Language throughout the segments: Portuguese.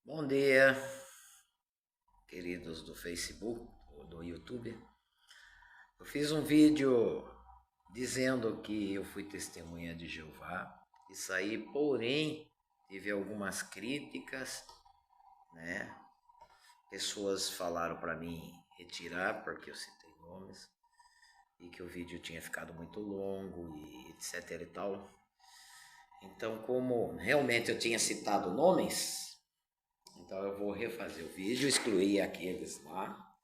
Bom dia, queridos do Facebook ou do YouTube. Eu fiz um vídeo dizendo que eu fui testemunha de Jeová e saí, porém, tive algumas críticas, né? Pessoas falaram para mim retirar porque eu citei nomes e que o vídeo tinha ficado muito longo e etc e tal. Então, como realmente eu tinha citado nomes, então eu vou refazer o vídeo, excluir aqueles lá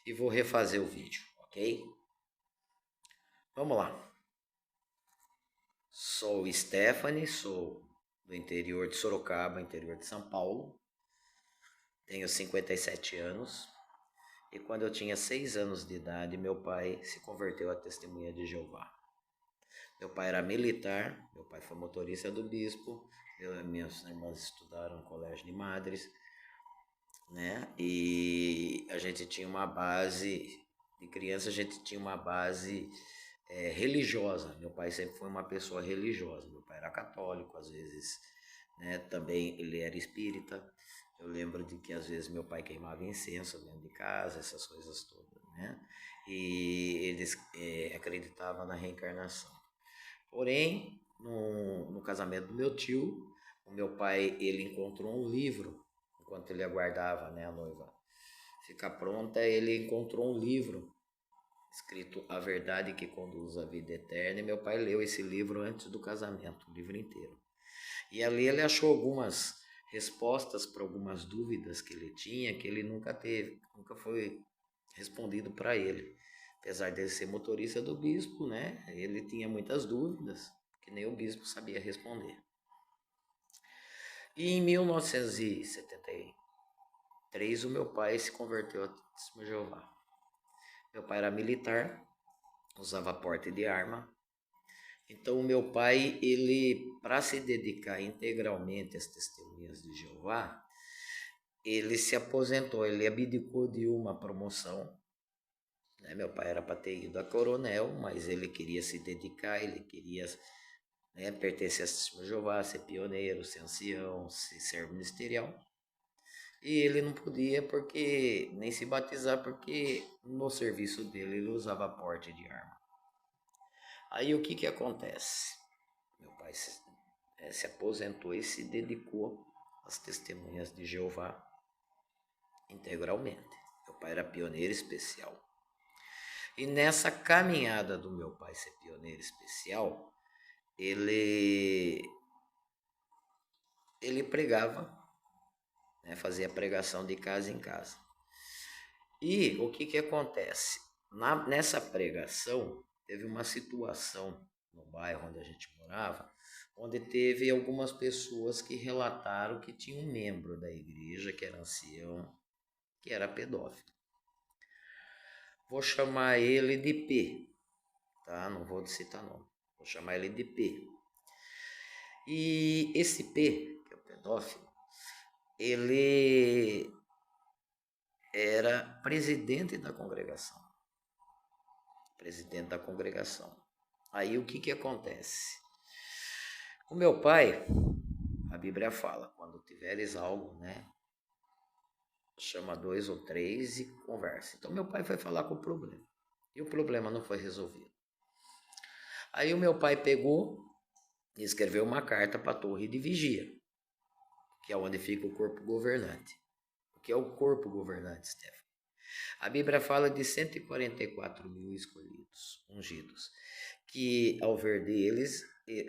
e vou refazer o vídeo, ok? Vamos lá. Sou Stephanie, sou do interior de Sorocaba, interior de São Paulo. Tenho 57 anos. E quando eu tinha 6 anos de idade, meu pai se converteu à Testemunha de Jeová. Meu pai era militar, meu pai foi motorista do bispo, minhas irmãs estudaram no colégio de madres, né? E a gente tinha uma base, de criança a gente tinha uma base religiosa. Meu pai sempre foi uma pessoa religiosa. Meu pai era católico, às vezes, né? Também ele era espírita. Eu lembro de que às vezes meu pai queimava incenso dentro de casa, essas coisas todas, né? E eles acreditavam na reencarnação. Porém, no casamento do meu tio, o meu pai ele encontrou um livro enquanto ele aguardava, né, a noiva ficar pronta. Ele encontrou um livro escrito A Verdade que Conduz à Vida Eterna, e meu pai leu esse livro antes do casamento, o livro inteiro. E ali ele achou algumas respostas para algumas dúvidas que ele tinha, que ele nunca teve, nunca foi respondido para ele. Apesar dele ser motorista do bispo, né, ele tinha muitas dúvidas que nem o bispo sabia responder. E em 1973 o meu pai se converteu a Testemunho de Jeová. Meu pai era militar, usava porte de arma. Então o meu pai, ele, para se dedicar integralmente às testemunhas de Jeová, ele se aposentou, ele abdicou de uma promoção, né? Meu pai era para ter ido a coronel, mas ele queria se dedicar, ele queria, né, pertencer a Testemunho de Jeová, ser pioneiro, ser ancião, ser servo ministerial. E ele não podia porque nem se batizar, porque no serviço dele ele usava porte de arma. Aí o que que acontece? Meu pai se aposentou e se dedicou às testemunhas de Jeová integralmente. Meu pai era pioneiro especial. E nessa caminhada do meu pai ser pioneiro especial, ele ele pregava, né, fazia pregação de casa em casa. E o que que acontece? Nessa pregação, teve uma situação no bairro onde a gente morava, onde teve algumas pessoas que relataram que tinha um membro da igreja, que era ancião, que era pedófilo. Vou chamar ele de P, tá? Não vou citar nome. Vou chamar ele de P. E esse P, que é o pedófilo, ele era presidente da congregação. Presidente da congregação. Aí o que que acontece? O meu pai, a Bíblia fala, quando tiveres algo, né, chama dois ou três e conversa. Então meu pai foi falar com o problema. E o problema não foi resolvido. Aí o meu pai pegou e escreveu uma carta para a torre de vigia, que é onde fica o corpo governante. O que é o corpo governante, Stefan? A Bíblia fala de 144 mil escolhidos, ungidos, que ao ver deles,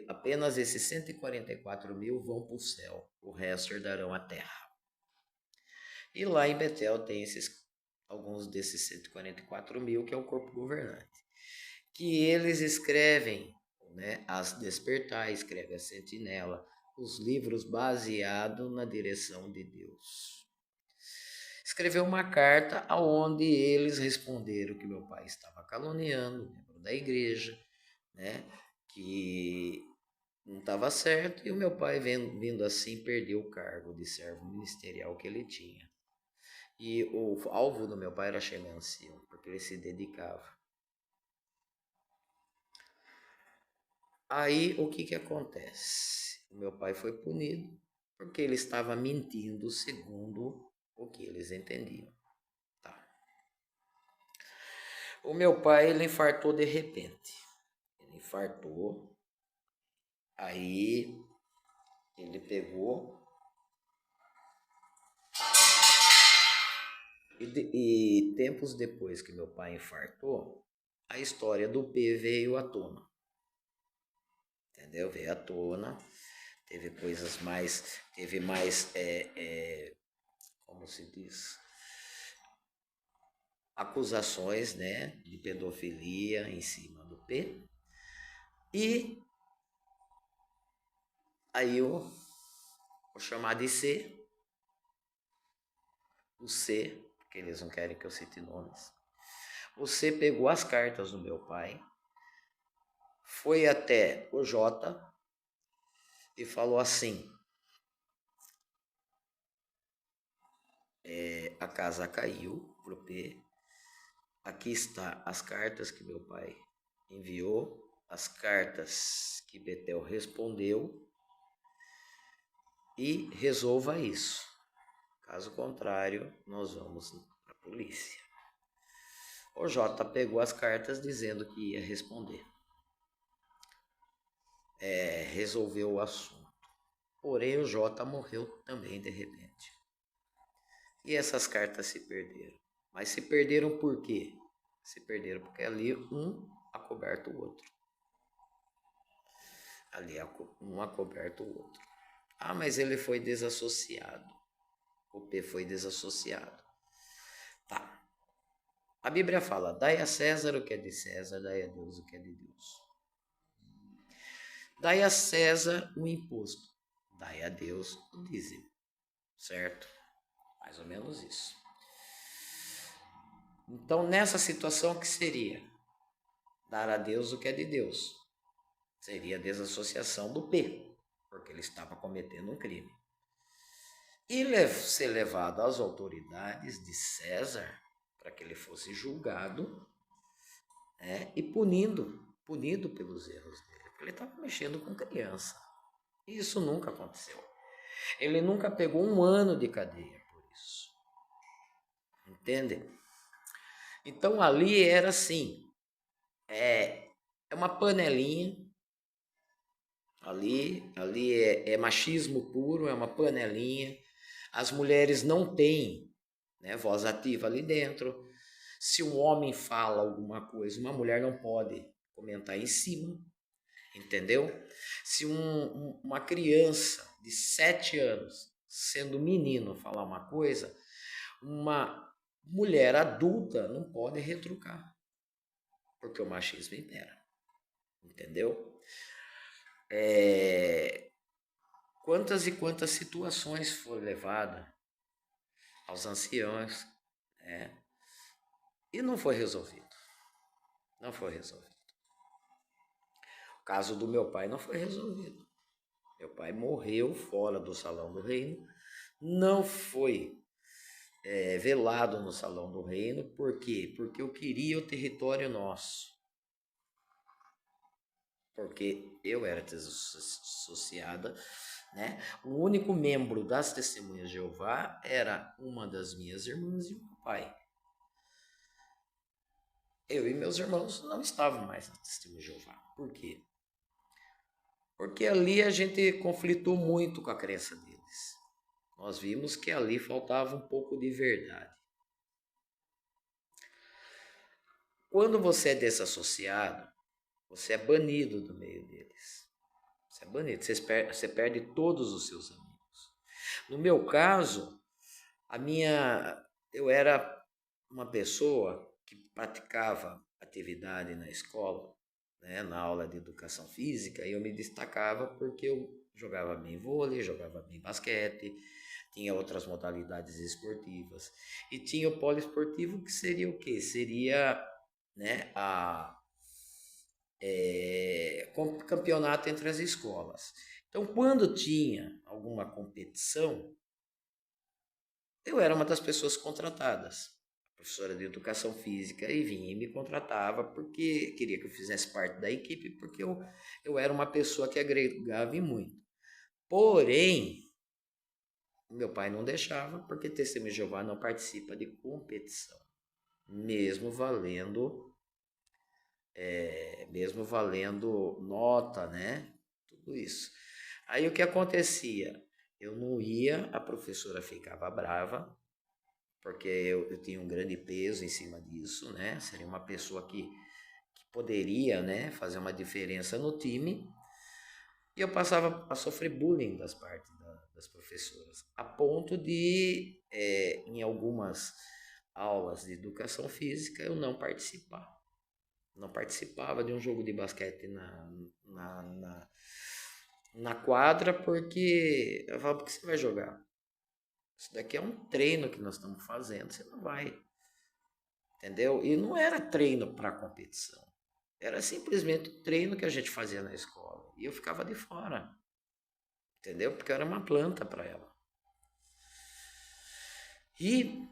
apenas esses 144 mil vão para o céu, o resto herdarão a terra. E lá em Betel tem alguns desses 144 mil, que é o corpo governante, que eles escrevem, né, as despertar, escreve a sentinela, os livros baseados na direção de Deus. Escreveu uma carta aonde eles responderam que meu pai estava caluniando, membro da igreja, né, que não estava certo, e o meu pai, vindo assim, perdeu o cargo de servo ministerial que ele tinha. E o alvo do meu pai era Shemencion, porque ele se dedicava. Aí o que que acontece? O meu pai foi punido porque ele estava mentindo segundo o que eles entendiam. Tá. O meu pai, ele infartou de repente. Ele infartou, aí ele pegou e tempos depois que meu pai infartou, a história do P veio à tona. Entendeu? Veio à tona. Teve coisas mais. Teve mais. Como se diz? Acusações, né? De pedofilia em cima do P. E aí eu vou chamar de C. O C, porque eles não querem que eu cite nomes. O C pegou as cartas do meu pai, foi até o J e falou assim: a casa caiu pro P. Aqui está as cartas que meu pai enviou, as cartas que Betel respondeu, e resolva isso. Caso contrário, nós vamos para a polícia. O J pegou as cartas dizendo que ia responder. Resolveu o assunto. Porém, o J morreu também de repente. E essas cartas se perderam. Mas se perderam por quê? Se perderam porque ali um acoberta o outro. Ali um acoberta o outro. Ah, mas ele foi desassociado. O P foi desassociado. Tá. A Bíblia fala: dai a César o que é de César, dai a Deus o que é de Deus. Dai a César o imposto, dai a Deus o dízimo. Certo? Mais ou menos isso. Então, nessa situação, o que seria? Dar a Deus o que é de Deus. Seria a desassociação do P, porque ele estava cometendo um crime. E ser levado às autoridades de César, para que ele fosse julgado, e punido pelos erros dele, porque ele estava mexendo com criança. E isso nunca aconteceu. Ele nunca pegou 1 ano de cadeia por isso. Entende? Então ali era assim, é uma panelinha, ali é machismo puro, é uma panelinha. As mulheres não têm, né, voz ativa ali dentro. Se um homem fala alguma coisa, uma mulher não pode comentar em cima, entendeu? Se uma criança de 7 anos, sendo menino, falar uma coisa, uma mulher adulta não pode retrucar, porque o machismo impera, entendeu? Quantas e quantas situações foram levadas aos anciãos, e não foi resolvido. Não foi resolvido. O caso do meu pai não foi resolvido. Meu pai morreu fora do Salão do Reino, não foi velado no Salão do Reino. Por quê? Porque eu queria o território nosso. Porque eu era desassociada, né? O único membro das Testemunhas de Jeová era uma das minhas irmãs e o meu pai. Eu e meus irmãos não estavam mais na Testemunhas de Jeová. Por quê? Porque ali a gente conflitou muito com a crença deles. Nós vimos que ali faltava um pouco de verdade. Quando você é desassociado, você é banido do meio deles. Você é banido, você perde todos os seus amigos. No meu caso, eu era uma pessoa que praticava atividade na escola, né, na aula de educação física, e eu me destacava porque eu jogava bem vôlei, jogava bem basquete, tinha outras modalidades esportivas. E tinha o poliesportivo, que seria o quê? Seria, né, campeonato entre as escolas. Então, quando tinha alguma competição, eu era uma das pessoas contratadas, professora de educação física, e vinha e me contratava porque queria que eu fizesse parte da equipe, porque eu era uma pessoa que agregava muito. Porém, Meu pai não deixava, porque Testemunha de Jeová não participa de competição, mesmo valendo, mesmo valendo nota, né? Tudo isso. Aí o que acontecia? Eu não ia, a professora ficava brava, porque eu tinha um grande peso em cima disso, né? Seria uma pessoa que poderia, né, fazer uma diferença no time. E eu passava a sofrer bullying das partes das professoras, a ponto de, em algumas aulas de educação física, eu não participar. Não participava de um jogo de basquete na, na, na quadra, porque eu falava, por que você vai jogar? Isso daqui é um treino que nós estamos fazendo, você não vai. Entendeu? E não era treino para competição. Era simplesmente o treino que a gente fazia na escola. E eu ficava de fora. Entendeu? Porque eu era uma planta para ela. E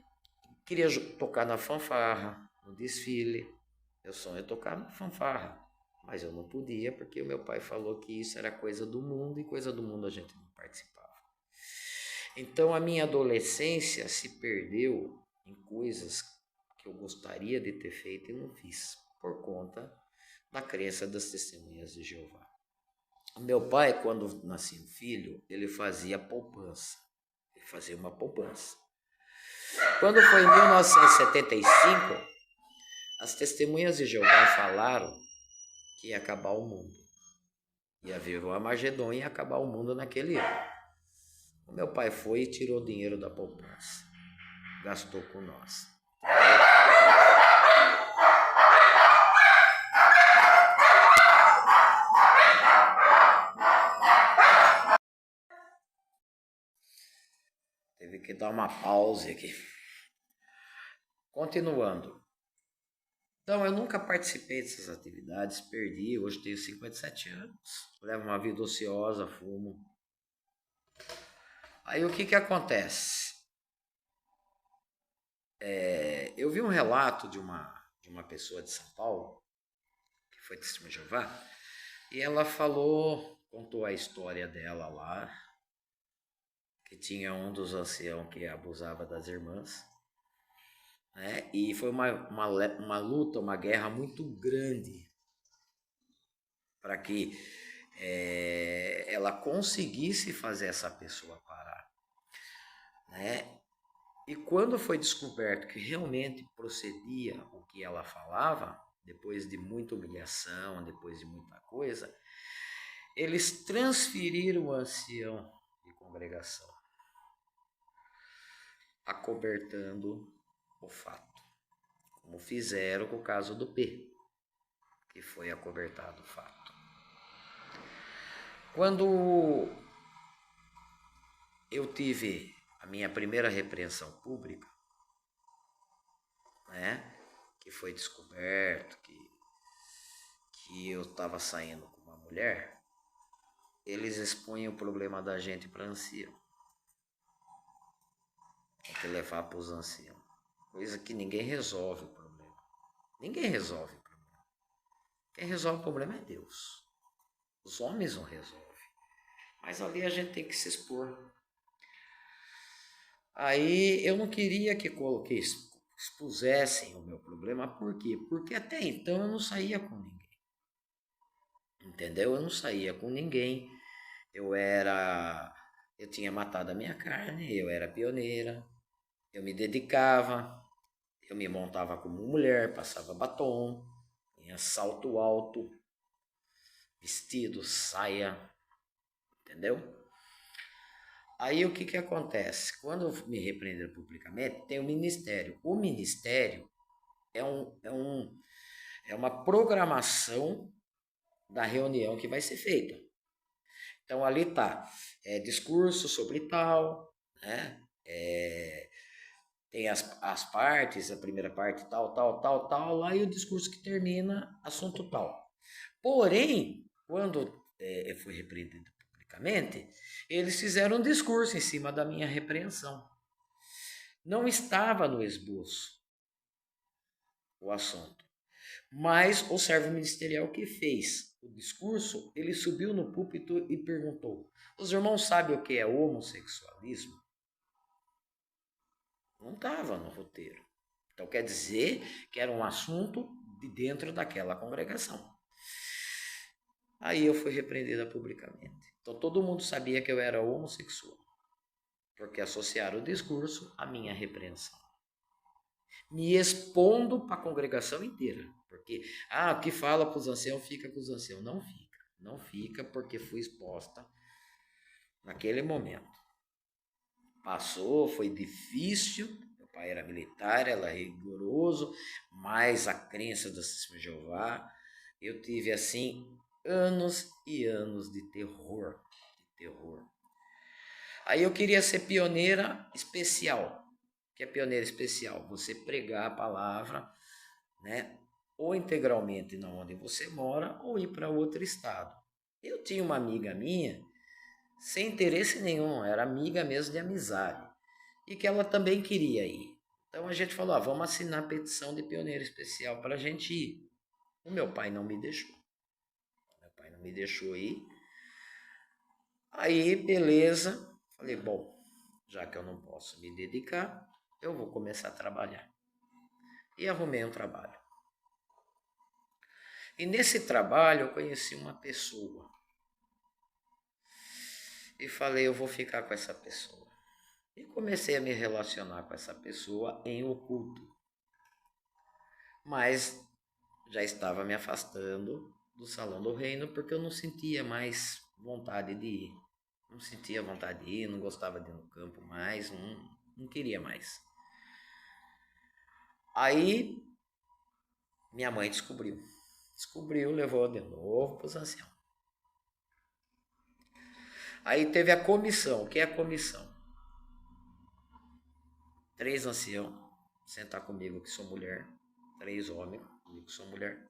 queria tocar na fanfarra, no desfile. Meu sonho é tocar na fanfarra. Mas eu não podia porque o meu pai falou que isso era coisa do mundo e coisa do mundo a gente não participava. Então a minha adolescência se perdeu em coisas que eu gostaria de ter feito e não fiz, por conta da crença das testemunhas de Jeová. Meu pai, quando nascia um filho, ele fazia poupança. Ele fazia uma poupança. Quando foi em 1975, as testemunhas de Jeová falaram que ia acabar o mundo. Ia vir o Armagedon e ia acabar o mundo naquele ano. O meu pai foi e tirou o dinheiro da poupança. Gastou com nós. Teve que dar uma pausa aqui. Continuando. Então, eu nunca participei dessas atividades, perdi. Hoje tenho 57 anos. Levo uma vida ociosa, fumo. Aí o que acontece? Eu vi um relato de uma pessoa de São Paulo, que foi testemunha de Jeová, e ela contou a história dela lá, que tinha um dos anciãos que abusava das irmãs, né? E foi uma luta, uma guerra muito grande para que ela conseguisse fazer essa pessoa parar, né? E quando foi descoberto que realmente procedia o que ela falava, depois de muita humilhação, depois de muita coisa, eles transferiram o ancião de congregação, acobertando o fato, como fizeram com o caso do P, que foi acobertado o fato. Quando eu tive a minha primeira repreensão pública, né, que foi descoberto que eu estava saindo com uma mulher, eles expõem o problema da gente para ancião. Tem que levar para os anciãos. Coisa que ninguém resolve o problema. Ninguém resolve o problema. Quem resolve o problema é Deus. Os homens não resolvem. Mas ali a gente tem que se expor. Aí eu não queria que expusessem o meu problema. Por quê? Porque até então eu não saía com ninguém. Entendeu? Eu não saía com ninguém. Eu tinha matado a minha carne, eu era pioneira, eu me dedicava, eu me montava como mulher, passava batom, tinha salto alto, vestido, saia, entendeu? Aí o que acontece? Quando me repreenderam publicamente, tem o ministério. O ministério é uma programação da reunião que vai ser feita. Então ali está, discurso sobre tal, né? Tem as partes, a primeira parte tal, lá, e o discurso que termina, assunto tal. Porém, quando eu fui repreendido publicamente, eles fizeram um discurso em cima da minha repreensão. Não estava no esboço o assunto. Mas o servo ministerial que fez o discurso, ele subiu no púlpito e perguntou: os irmãos sabem o que é homossexualismo? Não estava no roteiro. Então quer dizer que era um assunto de dentro daquela congregação. Aí eu fui repreendida publicamente. Então todo mundo sabia que eu era homossexual, porque associaram o discurso à minha repreensão. Me expondo para a congregação inteira. Porque, o que fala para os anciãos fica com os anciãos. Não fica. Não fica porque fui exposta naquele momento. Passou, foi difícil. Meu pai era militar, ela era rigoroso, mas a crença do Santíssimo Jeová, eu tive assim anos e anos de terror. Aí eu queria ser pioneira especial. O que é pioneira especial? Você pregar a palavra, né? Ou integralmente na onde você mora, ou ir para outro estado. Eu tinha uma amiga minha, sem interesse nenhum, era amiga mesmo de amizade, e que ela também queria ir. Então a gente falou, vamos assinar a petição de pioneiro especial para a gente ir. O meu pai não me deixou. Ir. Aí, beleza. Falei, bom, já que eu não posso me dedicar, eu vou começar a trabalhar. E arrumei um trabalho. E nesse trabalho eu conheci uma pessoa. E falei, eu vou ficar com essa pessoa. E comecei a me relacionar com essa pessoa em oculto. Mas já estava me afastando do Salão do Reino porque eu não sentia mais vontade de ir. Não sentia vontade de ir, não gostava de ir no campo mais, não queria mais. Aí minha mãe descobriu. Levou de novo para os anciãos. Aí teve a comissão. O que é a comissão? 3 anciãos sentar comigo que sou mulher, 3 homens comigo que sou mulher,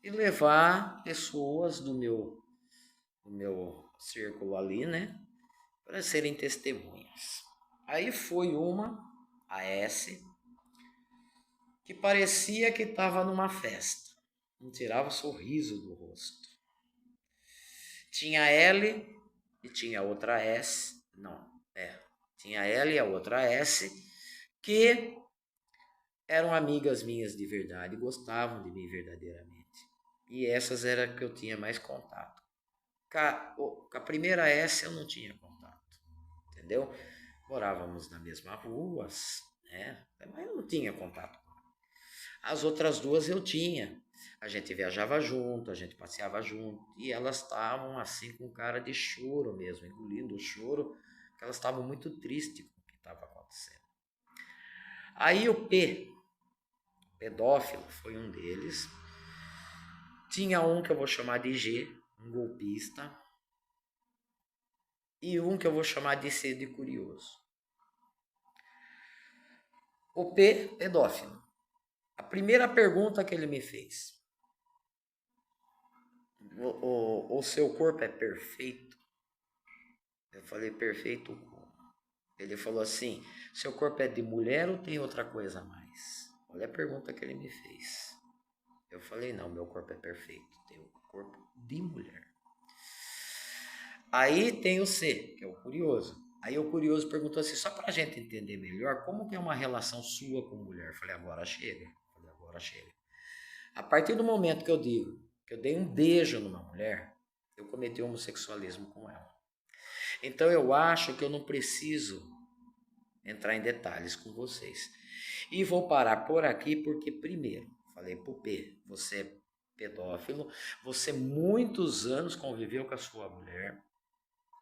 e levar pessoas do meu círculo ali, né, para serem testemunhas. Aí foi uma, a S, que parecia que estava numa festa, não tirava o sorriso do rosto. Tinha a L e tinha outra S, tinha a L e a outra S, que eram amigas minhas de verdade, gostavam de mim verdadeiramente. E essas eram que eu tinha mais contato. Com a primeira S eu não tinha contato, entendeu? Morávamos na mesma rua, né? Mas eu não tinha contato. As outras duas eu tinha. A gente viajava junto, a gente passeava junto. E elas estavam assim com cara de choro mesmo, engolindo o choro, porque elas estavam muito tristes com o que estava acontecendo. Aí o pedófilo, foi um deles. Tinha um que eu vou chamar de G, um golpista. E um que eu vou chamar de C, de curioso. O pedófilo. A primeira pergunta que ele me fez: o seu corpo é perfeito? Eu falei, perfeito como? Ele falou assim, seu corpo é de mulher ou tem outra coisa a mais? Olha a pergunta que ele me fez. Eu falei, não, meu corpo é perfeito, tem o corpo de mulher. Aí tem o C, que é o curioso. Aí o curioso perguntou assim, só pra gente entender melhor, como que é uma relação sua com mulher? Eu falei, agora chega. A partir do momento que eu digo que eu dei um beijo numa mulher, eu cometi homossexualismo com ela. Então eu acho que eu não preciso entrar em detalhes com vocês. E vou parar por aqui porque, primeiro, falei pro P, você é pedófilo, você muitos anos conviveu com a sua mulher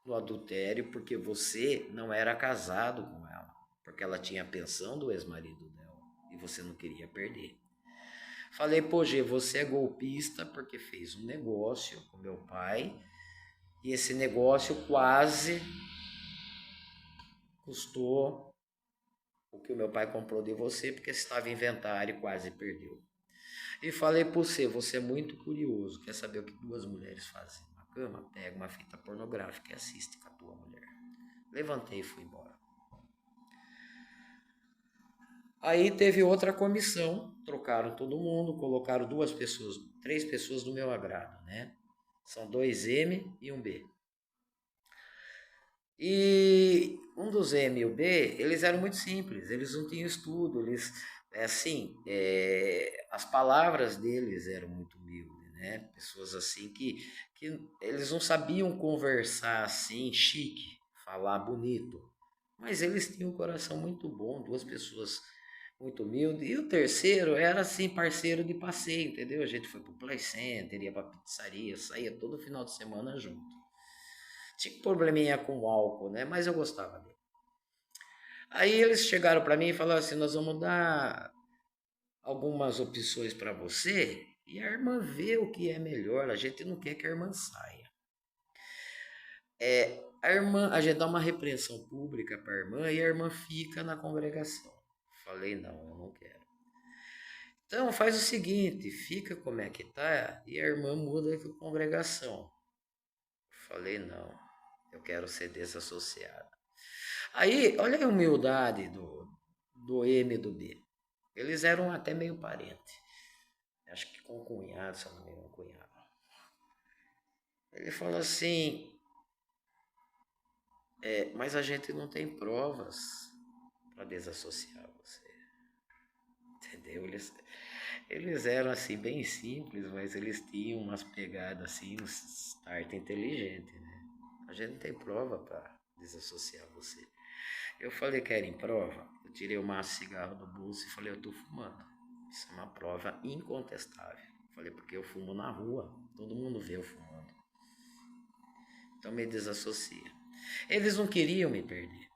no adultério porque você não era casado com ela, porque ela tinha a pensão do ex-marido dela e você não queria perder. Falei, pô, G, você é golpista porque fez um negócio com meu pai e esse negócio quase custou o que o meu pai comprou de você porque você estava em inventário e quase perdeu. E falei para você é muito curioso, quer saber o que 2 mulheres fazem na cama? Pega uma fita pornográfica e assiste com a tua mulher. Levantei e fui embora. Aí teve outra comissão, trocaram todo mundo, colocaram 3 pessoas do meu agrado, né? São 2 M e um B. E dos M e o B, eles eram muito simples, eles não tinham estudo, eles, assim, as palavras deles eram muito humildes, né? Pessoas assim que eles não sabiam conversar assim, chique, falar bonito, mas eles tinham um coração muito bom, duas pessoas muito humildes. E o terceiro era assim, parceiro de passeio, entendeu? A gente foi pro play center, ia pra pizzaria, saía todo final de semana junto. Tinha um probleminha com o álcool, né? Mas eu gostava dele. Aí eles chegaram para mim e falaram assim: nós vamos dar algumas opções para você e a irmã vê o que é melhor. A gente não quer que a irmã saia. A irmã, a gente dá uma repreensão pública para a irmã e a irmã fica na congregação. Falei: não, eu não quero. Então faz o seguinte: fica como é que tá e a irmã muda de congregação. Falei: não, eu quero ser desassociado. Aí, olha a humildade do M e do B. Eles eram até meio parente. Acho que com o cunhado, se eu não me engano, cunhado. Ele falou assim, mas a gente não tem provas para desassociar você. Entendeu? Eles eram assim bem simples, mas eles tinham umas pegadas assim, um start inteligente, né? A gente não tem prova para desassociar você. Eu falei: querem prova? Eu tirei o maço de cigarro do bolso e falei: eu tô fumando. Isso é uma prova incontestável. Falei: porque eu fumo na rua, todo mundo vê eu fumando. Então me desassocia. Eles não queriam me perder,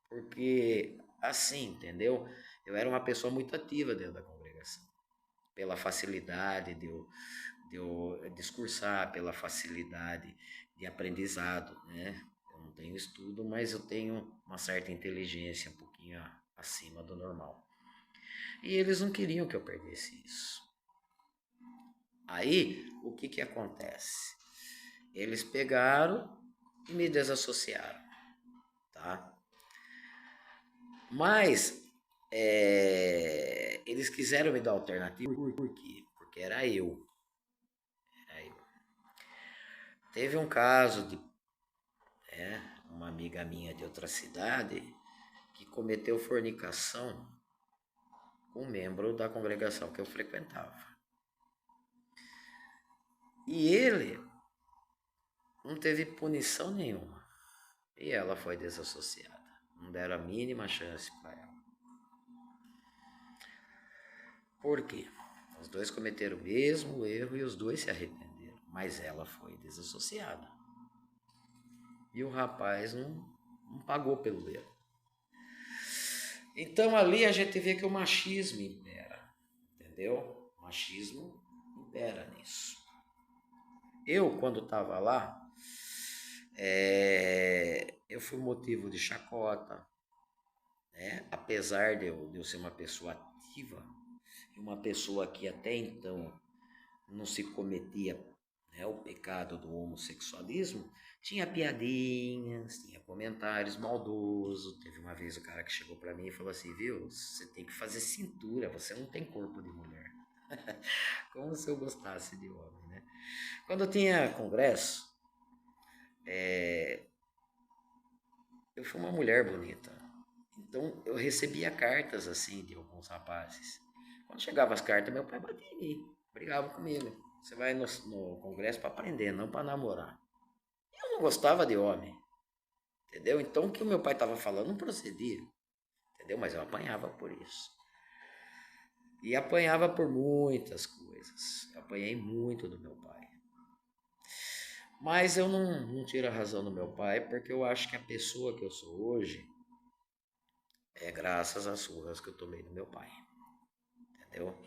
porque assim, entendeu? Eu era uma pessoa muito ativa dentro da congregação, pela facilidade de eu discursar, pela facilidade de aprendizado, né? Eu não tenho estudo, mas eu tenho uma certa inteligência, um pouquinho acima do normal. E eles não queriam que eu perdesse isso. Aí, o que acontece? Eles pegaram e me desassociaram, tá? Mas eles quiseram me dar alternativa, por quê? Porque era eu. Era eu. Teve um caso de uma amiga minha de outra cidade que cometeu fornicação com um membro da congregação que eu frequentava. E ele não teve punição nenhuma. E ela foi desassociada. Não deram a mínima chance para ela. Por quê? Os dois cometeram o mesmo erro e os dois se arrependeram. Mas ela foi desassociada. E o rapaz não pagou pelo erro. Então ali a gente vê que o machismo impera. Entendeu? O machismo impera nisso. Eu, quando estava lá, eu fui motivo de chacota, né? Apesar de eu ser uma pessoa ativa, e uma pessoa que até então não se cometia, né, o pecado do homossexualismo, tinha piadinhas, tinha comentários maldosos. Teve uma vez o cara que chegou para mim e falou assim: viu, você tem que fazer cintura, você não tem corpo de mulher. Como se eu gostasse de homem, né? Quando eu tinha congresso, eu fui uma mulher bonita. Então eu recebia cartas assim de alguns rapazes. Quando chegava as cartas, meu pai batia em mim, brigava comigo. Você vai no congresso para aprender, não para namorar. Eu não gostava de homem, entendeu? Então o que o meu pai estava falando não procedia, entendeu? Mas eu apanhava por isso. E apanhava por muitas coisas. Eu apanhei muito do meu pai. Mas eu não tiro a razão do meu pai, porque eu acho que a pessoa que eu sou hoje é graças às surras que eu tomei do meu pai. Entendeu?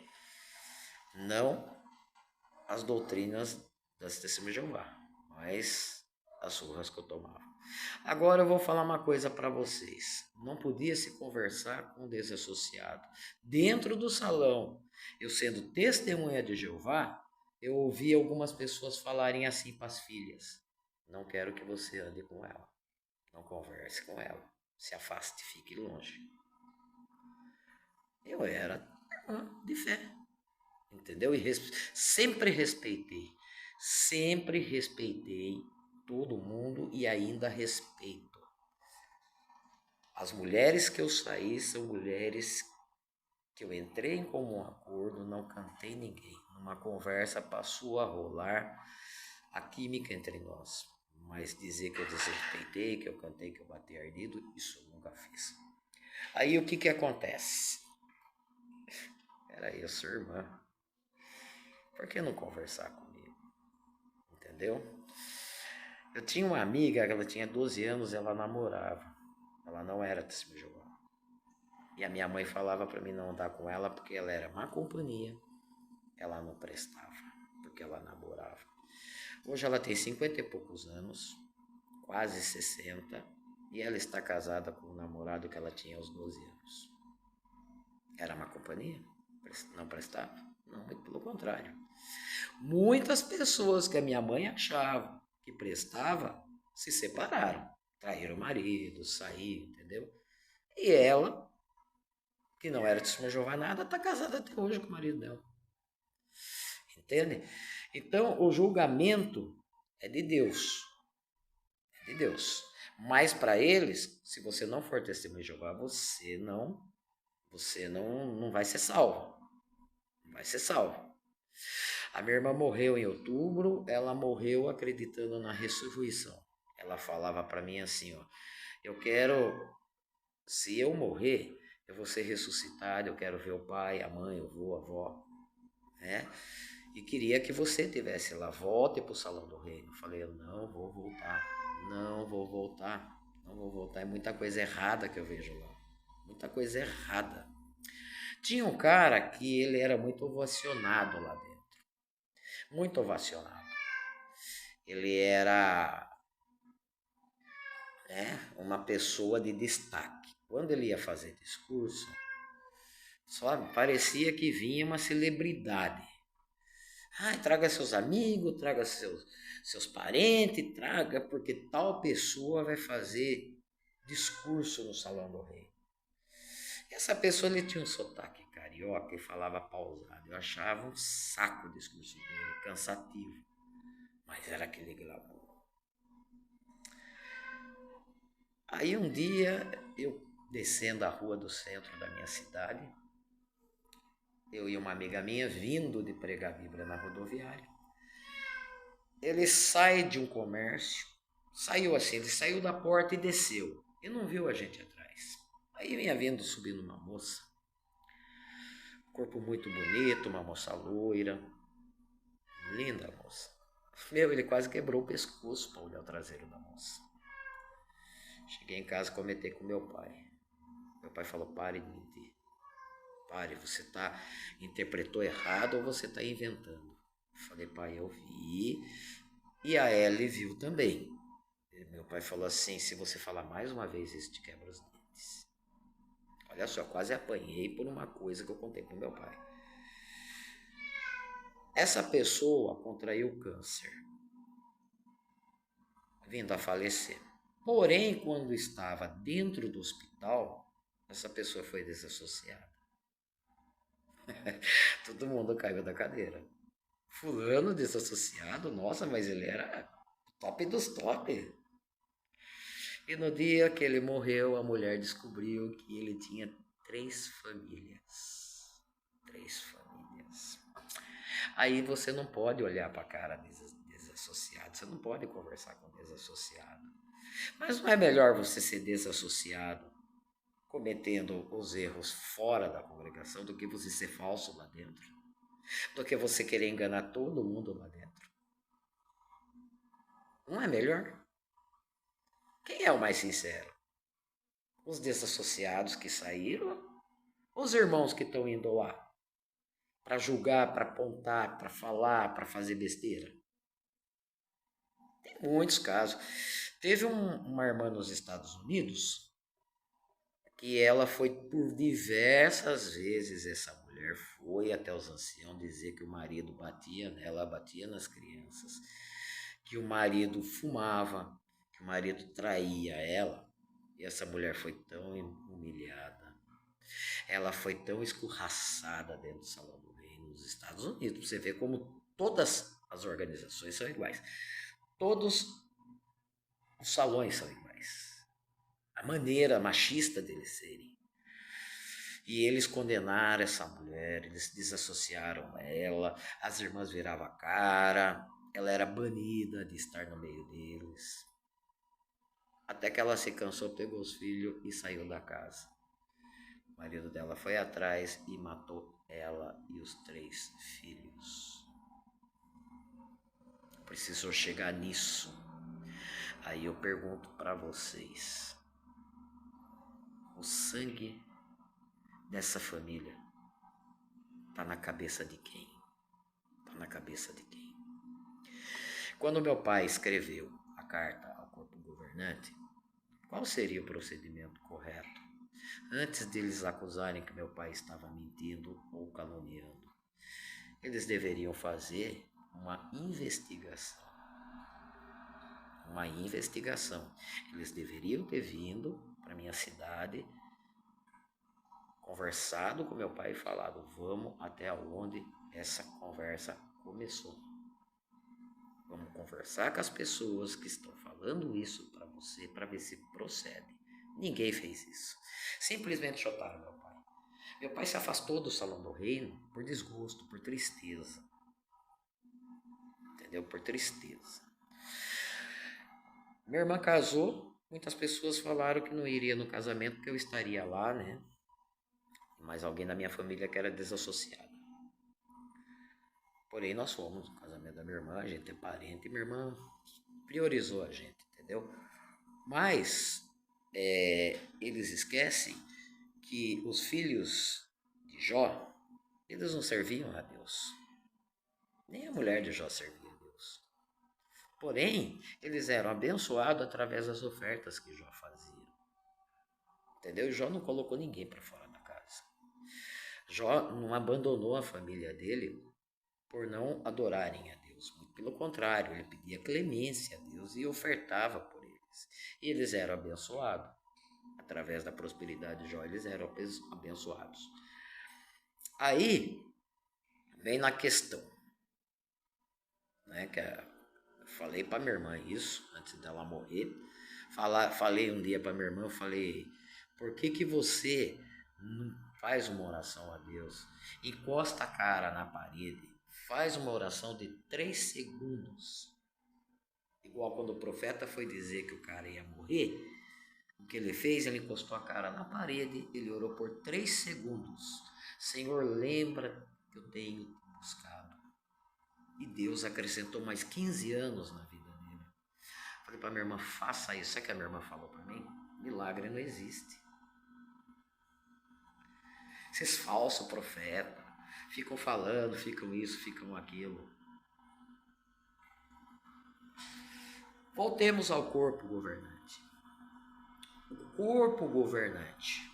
Não as doutrinas das Testemunhas de Jeová, mas as surras que eu tomava. Agora eu vou falar uma coisa para vocês. Não podia se conversar com um desassociado. Dentro do salão, eu sendo testemunha de Jeová, eu ouvi algumas pessoas falarem assim para as filhas: não quero que você ande com ela. Não converse com ela. Se afaste, fique longe. Eu era irmã de fé, entendeu? E sempre respeitei todo mundo e ainda respeito. As mulheres que eu saí são mulheres que eu entrei em comum acordo, não cantei ninguém. Numa conversa passou a rolar a química entre nós. Mas dizer que eu desrespeitei, que eu cantei, que eu bati ardido, isso eu nunca fiz. Aí o que acontece? Peraí, eu sou irmã. Por que não conversar comigo? Entendeu? Eu tinha uma amiga, ela tinha 12 anos, ela namorava. Ela não era testemunha de Jeová. E a minha mãe falava para mim não andar com ela porque ela era má companhia. Ela não prestava, porque ela namorava. Hoje ela tem 50 e poucos anos, quase 60, e ela está casada com um namorado que ela tinha aos 12 anos. Era má companhia? Não prestava? Não, muito pelo contrário. Muitas pessoas que a minha mãe achava que prestava se separaram, traíram o marido, saíram, entendeu? E ela, que não era testemunha de Jeová nada, está casada até hoje com o marido dela. Entende? Então, o julgamento é de Deus. É de Deus. Mas para eles, se você não for testemunha de Jeová, você não vai ser salvo. Não vai ser salvo. A minha irmã morreu em outubro, ela morreu acreditando na ressurreição. Ela falava para mim assim, ó, eu quero, se eu morrer, eu vou ser ressuscitado, eu quero ver o pai, a mãe, o avô, a avó, né? E queria que você estivesse lá, volte para o salão do reino. Eu falei, eu não vou voltar, não vou voltar, não vou voltar. É muita coisa errada que eu vejo lá, muita coisa errada. Tinha um cara que ele era muito ovacionado lá dentro, muito ovacionado. Ele era, né, uma pessoa de destaque. Quando ele ia fazer discurso, só parecia que vinha uma celebridade. Traga seus amigos, traga seus parentes, traga, porque tal pessoa vai fazer discurso no Salão do Rei. Essa pessoa ele tinha um sotaque carioca e falava pausado. Eu achava um saco o discurso dele, cansativo. Mas era aquele glamour. Aí um dia, eu descendo a rua do centro da minha cidade, eu e uma amiga minha vindo de pregar a Bíblia na rodoviária. Ele sai de um comércio, saiu assim, ele saiu da porta e desceu. E não viu a gente atrás. Aí vinha vindo subindo uma moça, corpo muito bonito, uma moça loira, linda moça. Ele quase quebrou o pescoço para olhar o traseiro da moça. Cheguei em casa e comentei com meu pai. Meu pai falou, pare de mentir. Pare, você interpretou errado ou você está inventando. Eu falei, pai, eu vi. E a Ellie viu também. Meu pai falou assim, se você falar mais uma vez isso, te quebra os dentes. Olha só, quase apanhei por uma coisa que eu contei pro meu pai. Essa pessoa contraiu câncer, vindo a falecer. Porém, quando estava dentro do hospital, essa pessoa foi desassociada. Todo mundo caiu da cadeira. Fulano desassociado, nossa, mas ele era top dos top. E no dia que ele morreu, a mulher descobriu que ele tinha 3 famílias. 3 famílias. Aí você não pode olhar para a cara desassociado, você não pode conversar com desassociado. Mas não é melhor você ser desassociado, cometendo os erros fora da congregação, do que você ser falso lá dentro? Do que você querer enganar todo mundo lá dentro? Não é melhor? Quem é o mais sincero? Os desassociados que saíram? Ou os irmãos que estão indo lá para julgar, para apontar, para falar, para fazer besteira? Tem muitos casos. Teve uma irmã nos Estados Unidos que ela foi por diversas vezes, essa mulher foi até os anciãos dizer que o marido batia nela, batia nas crianças, que o marido fumava, que o marido traía ela. E essa mulher foi tão humilhada, ela foi tão escorraçada dentro do Salão do Rei nos Estados Unidos. Você vê como todas as organizações são iguais. Todos os salões são iguais. a maneira machista deles serem. E eles condenaram essa mulher, eles desassociaram ela, as irmãs viravam a cara, ela era banida de estar no meio deles. Até que ela se cansou, pegou os filhos e saiu da casa. O marido dela foi atrás e matou ela e os 3 filhos. Precisou chegar nisso. Aí eu pergunto para vocês, o sangue dessa família está na cabeça de quem? Está na cabeça de quem? Quando meu pai escreveu a carta ao corpo governante, qual seria o procedimento correto? Antes de eles acusarem que meu pai estava mentindo ou caluniando, eles deveriam fazer uma investigação. Uma investigação. Eles deveriam ter vindo para minha cidade, conversado com meu pai e falado, vamos até onde essa conversa começou. Vamos conversar com as pessoas que estão falando isso para você, para ver se procede. Ninguém fez isso. Simplesmente chotaram meu pai. Meu pai se afastou do Salão do Reino por desgosto, por tristeza. Entendeu? Por tristeza. Minha irmã casou, muitas pessoas falaram que não iria no casamento porque eu estaria lá, né? Mas alguém da minha família que era desassociado. Porém, nós fomos no casamento da minha irmã, a gente é parente, e minha irmã priorizou a gente, entendeu? Mas eles esquecem que os filhos de Jó, eles não serviam a Deus. Nem a mulher de Jó servia a Deus. Porém, eles eram abençoados através das ofertas que Jó fazia. Entendeu? Jó não colocou ninguém para fora da casa. Jó não abandonou a família dele por não adorarem a Deus. Muito pelo contrário, ele pedia clemência a Deus e ofertava por eles. E eles eram abençoados. Através da prosperidade de Jó, eles eram abençoados. Aí, vem na questão, né, que eu falei para minha irmã isso, antes dela morrer. Falei um dia para minha irmã, falei, por que você não faz uma oração a Deus? Encosta a cara na parede, faz uma oração de 3 segundos. Igual quando o profeta foi dizer que o cara ia morrer, o que ele fez? Ele encostou a cara na parede, ele orou por 3 segundos. Senhor, lembra que eu tenho buscado. E Deus acrescentou mais 15 anos na vida dele. Falei para minha irmã, faça isso. Sabe o que a minha irmã falou para mim? Milagre não existe. Esses falsos profetas ficam falando, ficam isso, ficam aquilo. Voltemos ao corpo governante. O corpo governante,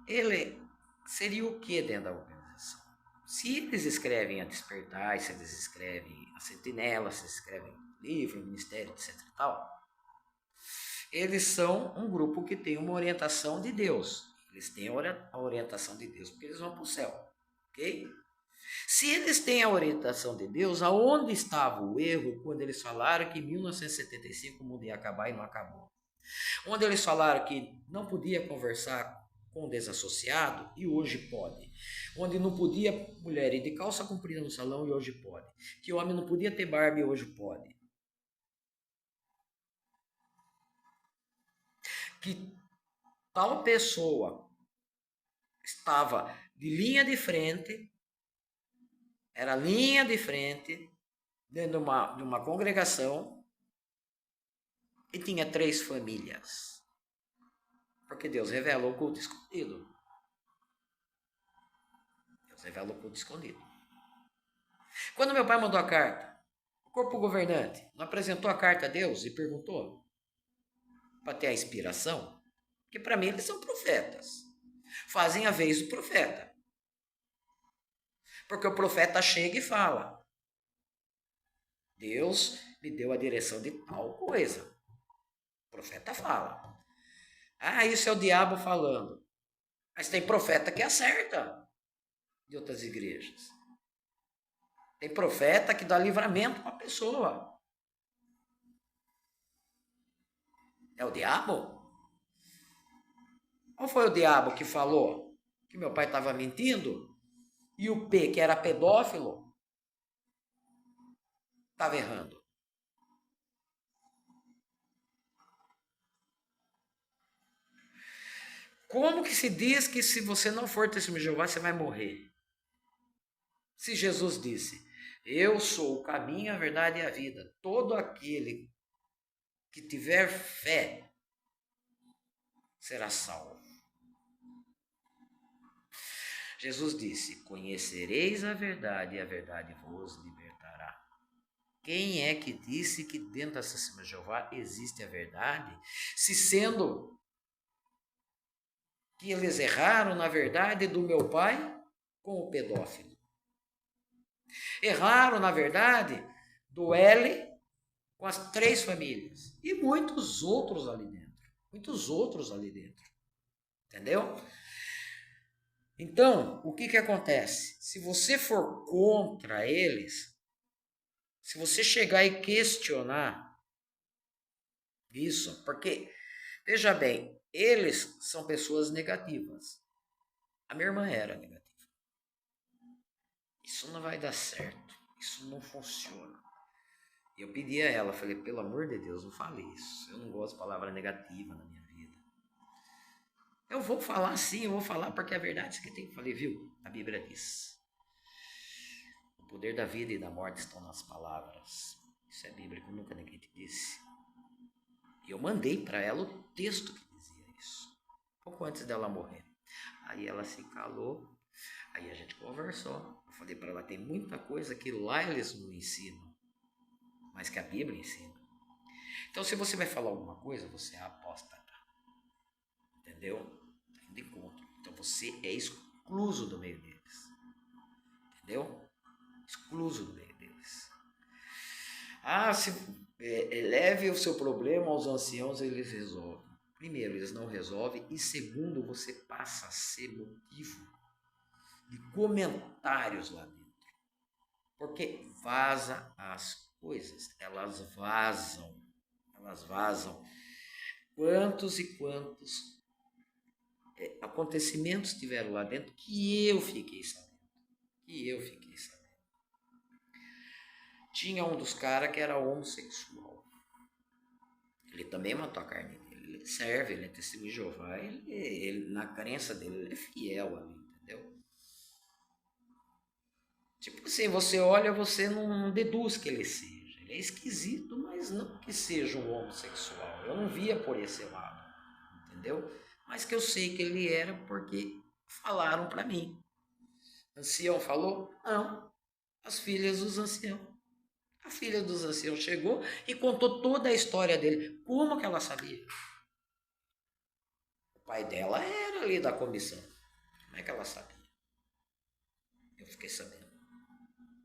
ele seria o que dentro da organização? Se eles escrevem a Despertar, se eles escrevem a Sentinela, se eles escrevem livro, ministério, etc e tal, eles são um grupo que tem uma orientação de Deus. Eles têm a orientação de Deus porque eles vão para o céu, ok? Se eles têm a orientação de Deus, aonde estava o erro quando eles falaram que em 1975 o mundo ia acabar e não acabou? Onde eles falaram que não podia conversar com o desassociado e hoje pode. Onde não podia mulher ir de calça comprida no salão e hoje pode. Que o homem não podia ter barba e hoje pode. Que tal pessoa estava de linha de frente, era linha de frente, dentro de uma congregação, e tinha 3 famílias. Porque Deus revela o culto escondido. Deus revela o culto escondido. Quando meu pai mandou a carta, o corpo governante não apresentou a carta a Deus e perguntou para ter a inspiração? Porque para mim eles são profetas. Fazem a vez do profeta. Porque o profeta chega e fala, Deus me deu a direção de tal coisa. O profeta fala. Ah, isso é o diabo falando. Mas tem profeta que acerta de outras igrejas. Tem profeta que dá livramento para a pessoa. É o diabo? Ou foi o diabo que falou que meu pai estava mentindo? E o P, que era pedófilo, estava errando? Como que se diz que se você não for testemunho de Jeová, você vai morrer? Se Jesus disse, eu sou o caminho, a verdade e a vida. Todo aquele que tiver fé será salvo. Jesus disse, conhecereis a verdade e a verdade vos libertará. Quem é que disse que dentro da Assembleia de Jeová existe a verdade? Se sendo que eles erraram, na verdade, do meu pai com o pedófilo. Erraram, na verdade, do L com as 3 famílias. E muitos outros ali dentro. Muitos outros ali dentro. Entendeu? Então, o que acontece? Se você for contra eles, se você chegar e questionar isso, porque, veja bem, eles são pessoas negativas. A minha irmã era negativa. Isso não vai dar certo. Isso não funciona. E eu pedi a ela, falei, pelo amor de Deus, não fale isso. Eu não gosto de palavra negativa na minha vida. Eu vou falar sim, eu vou falar porque é verdade isso que tem. Falei, viu? A Bíblia diz. O poder da vida e da morte estão nas palavras. Isso é bíblico, nunca ninguém te disse. E eu mandei para ela o texto que dizia isso. Pouco antes dela morrer. Aí ela se calou. Aí a gente conversou. Eu falei para ela, tem muita coisa que lá eles não ensinam. Mas que a Bíblia ensina. Então, se você vai falar alguma coisa, você é apóstata. Entendeu? Tá indo em contra. Então, você é excluso do meio deles. Entendeu? Excluso do meio deles. Leve o seu problema aos anciãos, eles resolvem. Primeiro, eles não resolvem. E segundo, você passa a ser motivo de comentários lá dentro. Porque vaza as coisas. Elas vazam. Quantos e quantos acontecimentos tiveram lá dentro que eu fiquei sabendo. Tinha um dos caras que era homossexual. Ele também matou a carne dele. Ele serve, ele é testemunho de Jeová. Ele, na crença dele, ele é fiel ali, entendeu? Tipo assim, você olha, você não deduz que ele seja. Ele é esquisito, mas não que seja um homossexual. Eu não via por esse lado, entendeu? Mas que eu sei que ele era porque falaram para mim. Ancião falou? Não. As filhas dos anciãos. A filha dos anciãos chegou e contou toda a história dele. Como que ela sabia? O pai dela era ali da comissão. Como é que ela sabia? Eu fiquei sabendo.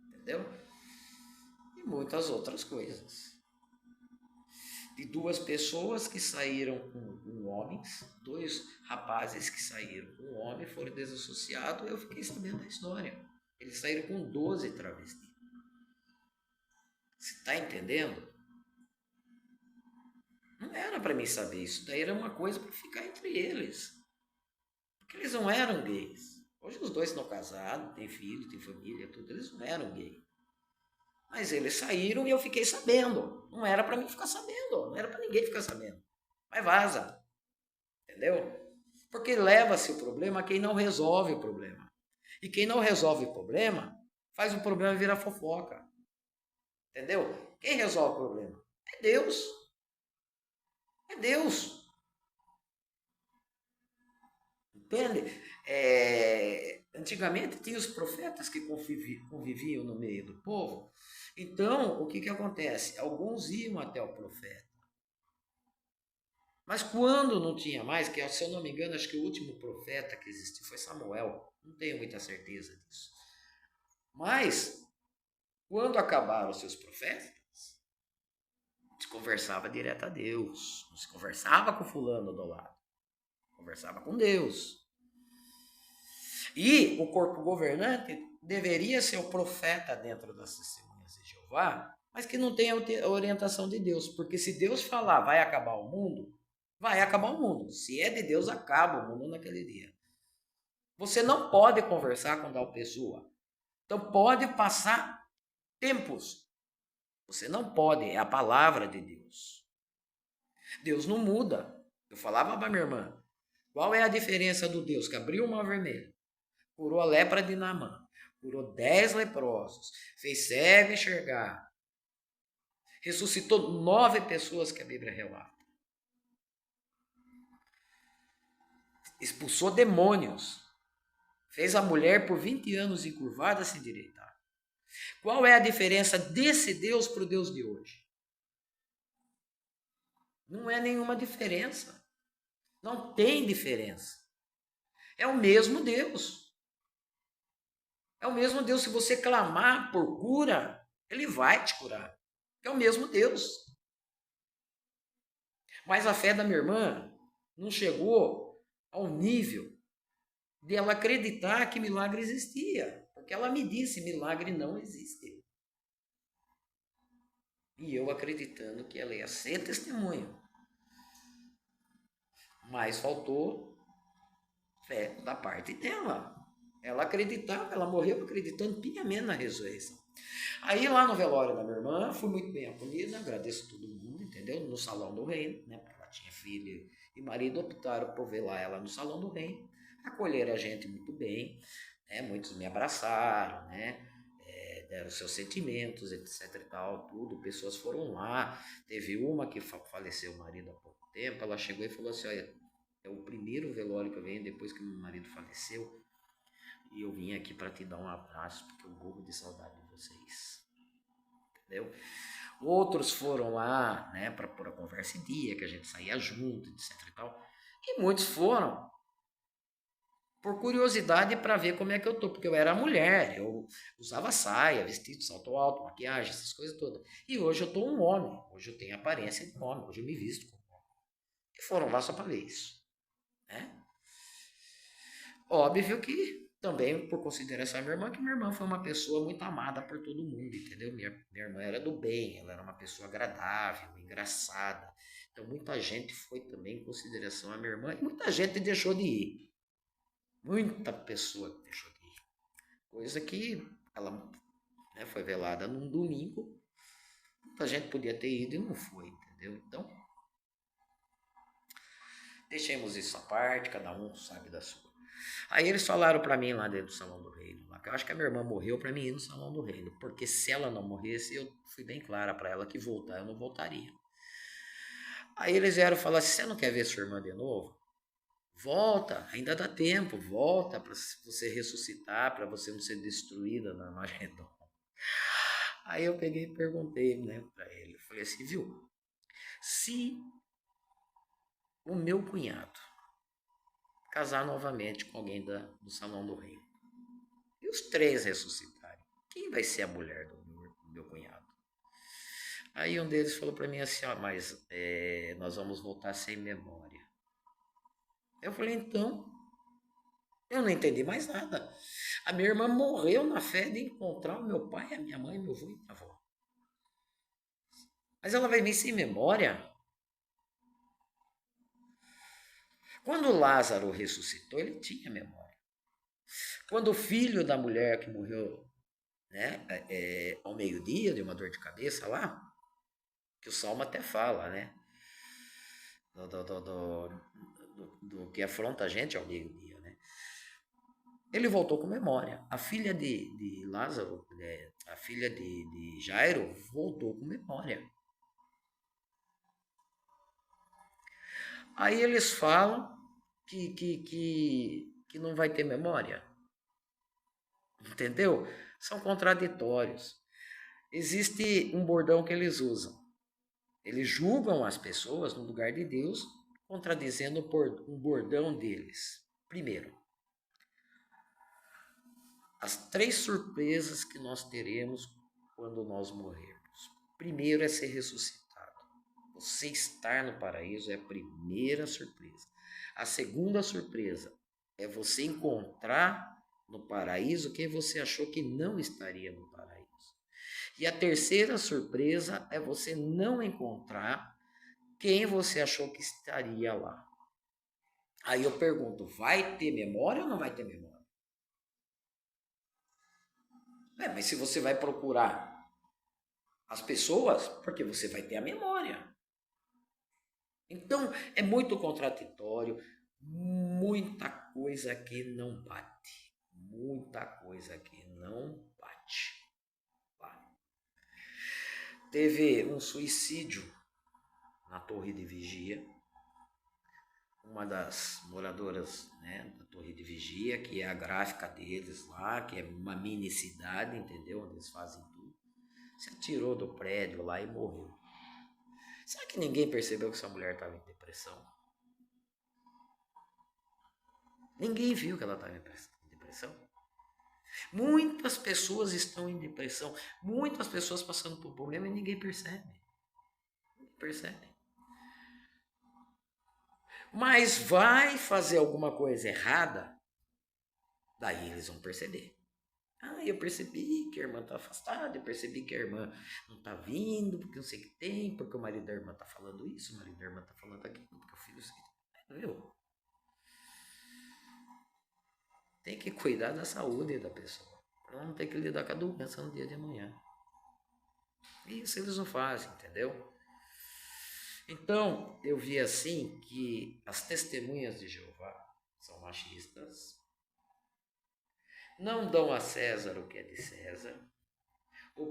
Entendeu? E muitas outras coisas. De 2 pessoas que saíram com homens, 2 rapazes que saíram com um homem, foram desassociados, eu fiquei sabendo da história. Eles saíram com 12 travestis. Você está entendendo? Não era para mim saber isso, daí era uma coisa para ficar entre eles. Porque eles não eram gays. Hoje os 2 estão casados, têm filho, têm família, tudo, eles não eram gays. Mas eles saíram e eu fiquei sabendo. Não era para mim ficar sabendo, não era para ninguém ficar sabendo. Mas vaza. Entendeu? Porque leva-se o problema a quem não resolve o problema. E quem não resolve o problema, faz o problema virar fofoca. Entendeu? Quem resolve o problema? É Deus. É Deus. Entende? Antigamente tinha os profetas que conviviam no meio do povo. Então, o que acontece? Alguns iam até o profeta. Mas quando não tinha mais, que se eu não me engano, acho que o último profeta que existiu foi Samuel. Não tenho muita certeza disso. Mas, quando acabaram os seus profetas, se conversava direto a Deus. Não se conversava com fulano do lado. Conversava com Deus. E o corpo governante deveria ser o profeta dentro das testemunhas de Jeová, mas que não tem a orientação de Deus. Porque se Deus falar vai acabar o mundo, vai acabar o mundo. Se é de Deus, acaba o mundo naquele dia. Você não pode conversar com tal pessoa. Então pode passar tempos. Você não pode, é a palavra de Deus. Deus não muda. Eu falava para minha irmã, qual é a diferença do Deus que abriu o mar vermelho, curou a lepra de Naamã, curou 10 leprosos, fez cego enxergar, ressuscitou 9 pessoas que a Bíblia relata, expulsou demônios, fez a mulher por 20 anos encurvada se endireitar. Qual é a diferença desse Deus para o Deus de hoje? Não é nenhuma diferença. Não tem diferença. É o mesmo Deus. É o mesmo Deus. Se você clamar por cura, Ele vai te curar. É o mesmo Deus. Mas a fé da minha irmã não chegou ao nível de ela acreditar que milagre existia. Porque ela me disse, milagre não existe. E eu acreditando que ela ia ser testemunho. Mas faltou fé da parte dela. Ela acreditava, ela morreu acreditando piamente na ressurreição. Aí lá no velório da minha irmã, fui muito bem acolhida, agradeço todo mundo, entendeu? No Salão do Reino, né? Porque ela tinha filha e marido, optaram por velar ela no Salão do Reino. Acolheram a gente muito bem, né? Muitos me abraçaram, né? Deram seus sentimentos, etc e tal, tudo. Pessoas foram lá. Teve uma que faleceu o marido há pouco tempo, ela chegou e falou assim, olha, é o primeiro velório que eu venho depois que meu marido faleceu. E eu vim aqui para te dar um abraço, porque eu morro de saudade de vocês. Entendeu? Outros foram lá, né, para pôr a conversa em dia, que a gente saía junto, etc e tal. E muitos foram por curiosidade para ver como é que eu tô, porque eu era mulher, eu usava saia, vestido, salto alto, maquiagem, essas coisas todas. E hoje eu tô um homem, hoje eu tenho a aparência de um homem, hoje eu me visto como homem. E foram lá só para ver isso, né? Óbvio que também por consideração a minha irmã, que minha irmã foi uma pessoa muito amada por todo mundo, entendeu? Minha irmã era do bem, ela era uma pessoa agradável, engraçada. Então muita gente foi também em consideração a minha irmã e muita gente deixou de ir. Muita pessoa deixou de ir. Coisa que ela, né, foi velada num domingo, muita gente podia ter ido e não foi, entendeu? Então, deixemos isso à parte, cada um sabe da sua. Aí eles falaram para mim lá dentro do Salão do Reino, lá, que eu acho que a minha irmã morreu para mim ir no Salão do Reino, porque se ela não morresse, eu fui bem clara para ela que voltar, eu não voltaria. Aí eles vieram falar assim, você não quer ver sua irmã de novo? Volta, ainda dá tempo, volta para você ressuscitar, para você não ser destruída na Armagedon. Aí eu peguei e perguntei, né, para ele, falei assim, viu, se o meu cunhado casar novamente com alguém do Salão do Reino, e os 3 ressuscitarem, quem vai ser a mulher do meu cunhado? Aí um deles falou para mim assim, ó, mas nós vamos voltar sem memória. Eu falei, então, eu não entendi mais nada. A minha irmã morreu na fé de encontrar o meu pai, a minha mãe, meu avô e minha avó. Mas ela vai vir sem memória? Quando Lázaro ressuscitou, ele tinha memória. Quando o filho da mulher que morreu, né, ao meio-dia, de uma dor de cabeça lá, que o Salmo até fala, né, do que afronta a gente ao meio-dia, né? Ele voltou com memória. A filha de Lázaro, a filha de Jairo, voltou com memória. Aí eles falam que não vai ter memória. Entendeu? São contraditórios. Existe um bordão que eles usam. Eles julgam as pessoas no lugar de Deus, contradizendo um bordão deles. Primeiro, as 3 surpresas que nós teremos quando nós morrermos. Primeiro é ser ressuscitado. Você estar no paraíso é a primeira surpresa. A segunda surpresa é você encontrar no paraíso quem você achou que não estaria no paraíso. E a terceira surpresa é você não encontrar quem você achou que estaria lá? Aí eu pergunto, vai ter memória ou não vai ter memória? Mas se você vai procurar as pessoas, porque você vai ter a memória. Então, é muito contraditório, muita coisa que não bate. Muita coisa que não bate. Teve um suicídio na Torre de Vigia. Uma das moradoras, né, da Torre de Vigia, que é a gráfica deles lá, que é uma mini cidade, entendeu? Onde eles fazem tudo. Se atirou do prédio lá e morreu. Será que ninguém percebeu que essa mulher estava em depressão? Ninguém viu que ela estava em depressão. Muitas pessoas estão em depressão, muitas pessoas passando por problema e ninguém percebe. Ninguém percebe. Mas vai fazer alguma coisa errada, daí eles vão perceber. Eu percebi que a irmã está afastada, eu percebi que a irmã não está vindo, porque não sei o que tem, porque o marido da irmã está falando isso, o marido da irmã está falando aquilo, porque o filho... Viu? Tem que cuidar da saúde da pessoa, para não ter que lidar com a doença no dia de amanhã. Isso eles não fazem, entendeu? Então, eu vi assim que as testemunhas de Jeová são machistas, não dão a César o que é de César,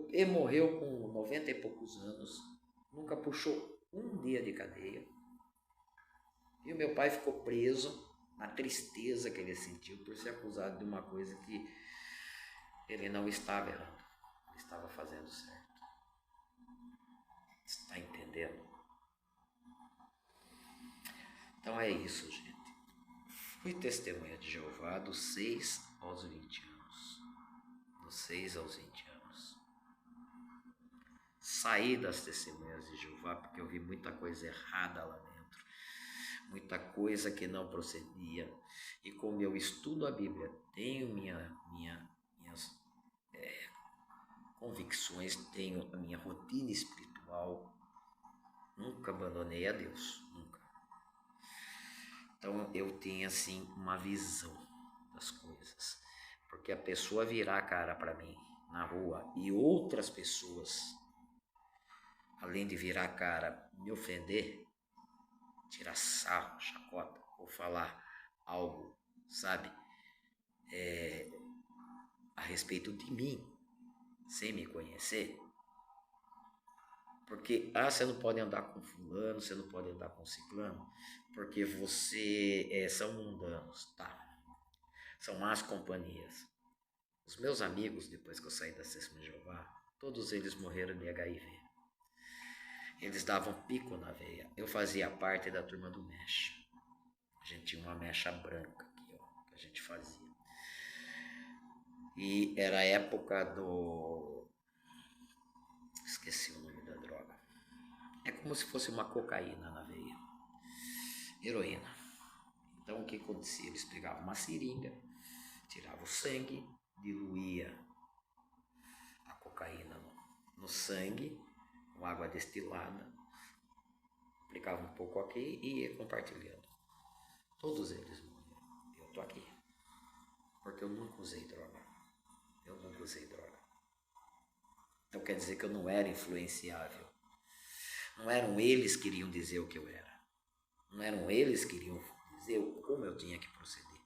e morreu com 90 e poucos anos, nunca puxou um dia de cadeia, e o meu pai ficou preso na tristeza que ele sentiu por ser acusado de uma coisa que ele não estava errando, ele estava fazendo certo. Está entendendo? Então é isso, gente. Fui testemunha de Jeová dos 6 aos 20 anos. Dos 6 aos 20 anos. Saí das testemunhas de Jeová porque eu vi muita coisa errada lá dentro. Muita coisa que não procedia. E como eu estudo a Bíblia, tenho minhas convicções, tenho a minha rotina espiritual, nunca abandonei a Deus, nunca. Então eu tenho assim uma visão das coisas, porque a pessoa virar a cara para mim na rua e outras pessoas, além de virar a cara, me ofender, tirar sarro, chacota, ou falar algo, sabe, a respeito de mim, sem me conhecer, porque você não pode andar com fulano, você não pode andar com ciclano, porque você são mundanos, tá? São más companhias. Os meus amigos, depois que eu saí da Testemunha de Jeová, todos eles morreram de HIV. Eles davam pico na veia. Eu fazia parte da turma do mecha. A gente tinha uma mecha branca aqui, ó, que a gente fazia. E era a época do... Esqueci o nome da droga. É como se fosse uma cocaína na veia. Heroína. Então o que acontecia? Eles pegavam uma seringa, tiravam o sangue, diluía a cocaína no sangue, com água destilada, aplicava um pouco aqui e ia compartilhando. Todos eles morreram. Eu tô aqui. Porque eu nunca usei droga. Eu nunca usei droga. Então quer dizer que eu não era influenciável. Não eram eles que iriam dizer o que eu era. Não eram eles que iriam dizer como eu tinha que proceder.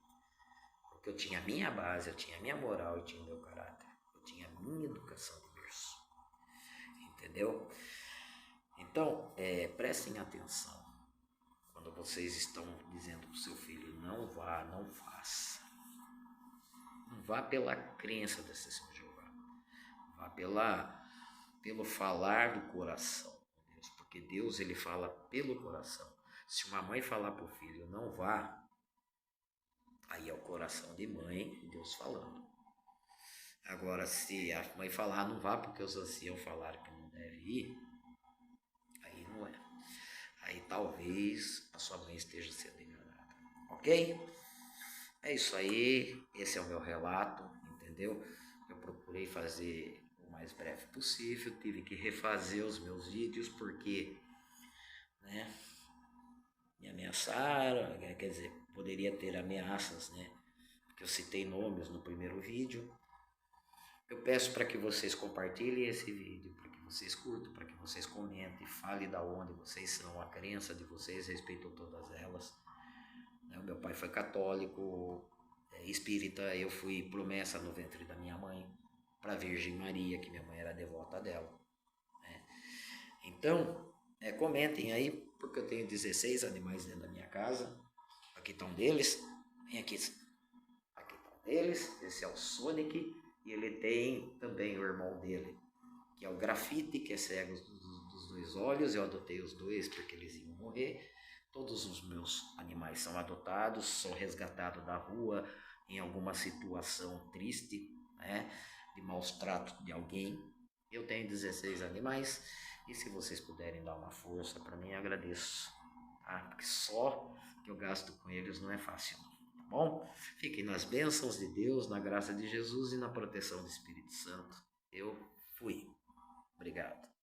Porque eu tinha a minha base, eu tinha a minha moral, eu tinha o meu caráter. Eu tinha a minha educação de berço. Entendeu? Então, prestem atenção. Quando vocês estão dizendo para o seu filho, não vá, não faça. Não vá pela crença da Testemunha de Jeová. Vá pelo falar do coração. Deus, porque Deus ele fala pelo coração. Se uma mãe falar para o filho, não vá, aí é o coração de mãe, Deus falando. Agora, se a mãe falar, não vá porque os anciãos falaram que não deve ir, aí não é. Aí talvez a sua mãe esteja sendo enganada. Ok? É isso aí. Esse é o meu relato, entendeu? Eu procurei fazer o mais breve possível. Tive que refazer os meus vídeos porque né? Me ameaçaram, quer dizer, poderia ter ameaças, né? Porque eu citei nomes no primeiro vídeo. Eu peço para que vocês compartilhem esse vídeo, para que vocês curtam, para que vocês comentem, falem da onde vocês são, a crença de vocês, respeito a todas elas. O meu pai foi católico, espírita, eu fui promessa no ventre da minha mãe, para a Virgem Maria, que minha mãe era devota dela. Né? Então, comentem aí, porque eu tenho 16 animais dentro da minha casa. Aqui estão deles, vem aqui. Aqui estão deles, esse é o Sonic, e ele tem também o irmão dele, que é o Grafite, que é cego dos dois olhos. Eu adotei os dois porque eles iam morrer. Todos os meus animais são adotados, sou resgatado da rua em alguma situação triste, né, de maus tratos de alguém. Eu tenho 16 animais e se vocês puderem dar uma força para mim, agradeço. Tá? Porque só que eu gasto com eles não é fácil. Tá bom? Fiquem nas bênçãos de Deus, na graça de Jesus e na proteção do Espírito Santo. Eu fui. Obrigado.